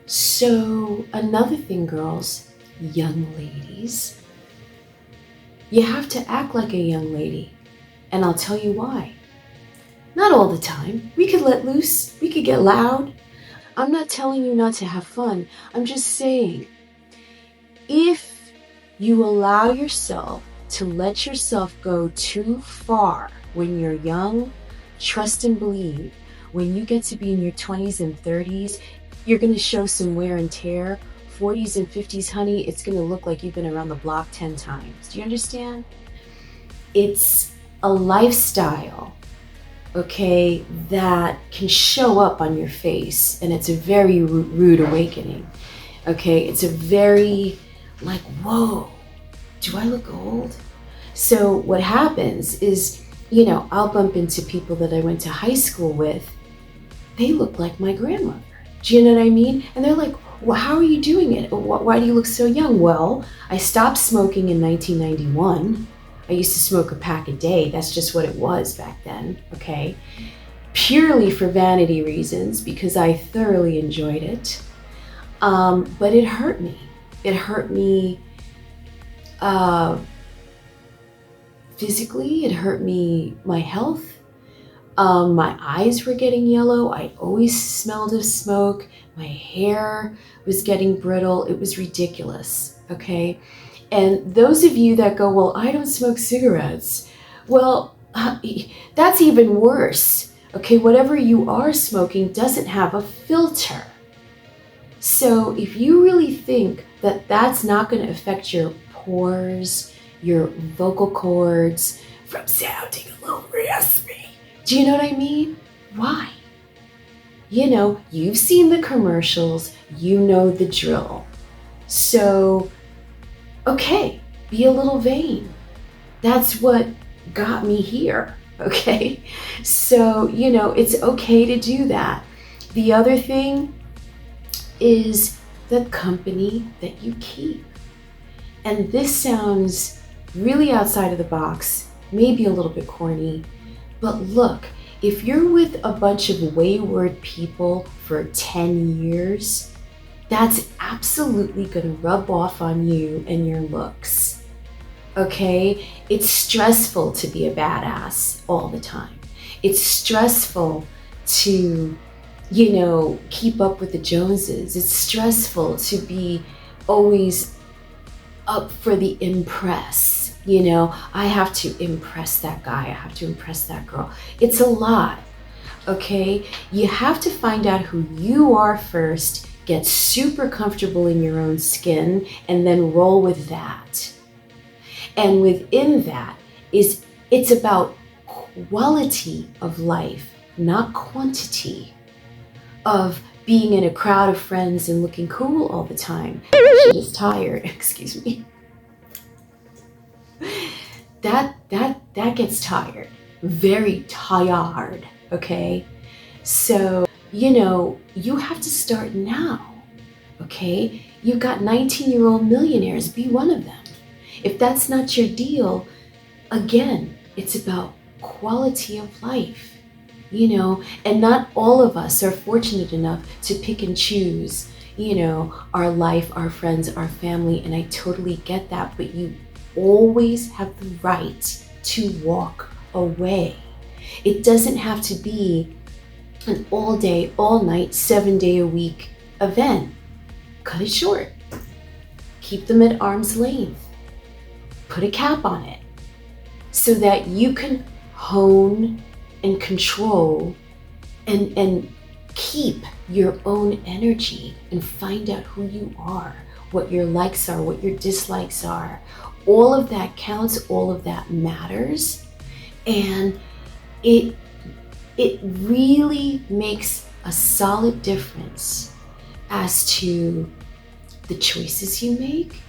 So another thing, girls, young ladies, you have to act like a young lady. And I'll tell you why. Not all the time. We could let loose. We could get loud. I'm not telling you not to have fun. I'm just saying, if you allow yourself to let yourself go too far when you're young, trust and believe, when you get to be in your 20s and 30s, you're going to show some wear and tear. 40s and 50s, honey, it's going to look like you've been around the block 10 times. Do you understand? It's a lifestyle, okay, that can show up on your face, and it's a very rude awakening. Okay, it's a very like, whoa, do I look old? So what happens is, I'll bump into people that I went to high school with. They look like my grandmother. Do you know what I mean? And they're like, well, how are you doing it? Why do you look so young? Well, I stopped smoking in 1991. I used to smoke a pack a day. That's just what it was back then, okay? Purely for vanity reasons, because I thoroughly enjoyed it. But it hurt me. It hurt me physically. It hurt me, my health. My eyes were getting yellow. I always smelled of smoke. My hair was getting brittle. It was ridiculous, okay? And those of you that go, well, I don't smoke cigarettes. Well, that's even worse, okay? Whatever you are smoking doesn't have a filter. So if you really think that that's not going to affect your pores, your vocal cords from sounding a little raspy, do you know what I mean? Why? You've seen the commercials, you know the drill. So, okay, be a little vain. That's what got me here, okay? So, it's okay to do that. The other thing is the company that you keep. And this sounds really outside of the box, maybe a little bit corny, but look, if you're with a bunch of wayward people for 10 years, that's absolutely going to rub off on you and your looks. Okay? It's stressful to be a badass all the time. It's stressful to, keep up with the Joneses. It's stressful to be always up for the impress. I have to impress that guy. I have to impress that girl. It's a lot, okay? You have to find out who you are first, get super comfortable in your own skin, and then roll with that. And within that it's about quality of life, not quantity of being in a crowd of friends and looking cool all the time. She is tired, excuse me. That gets tired, very tired, okay? So, you have to start now, okay? You've got 19-year-old millionaires, be one of them. If that's not your deal, again, it's about quality of life, and not all of us are fortunate enough to pick and choose, our life, our friends, our family, and I totally get that, but you always have the right to walk away. It doesn't have to be an all day, all night, 7-day-a-week event. Cut it short. Keep them at arm's length. Put a cap on it so that you can hone and control and keep your own energy and find out who you are, what your likes are, what your dislikes are. All of that counts, all of that matters, and it really makes a solid difference as to the choices you make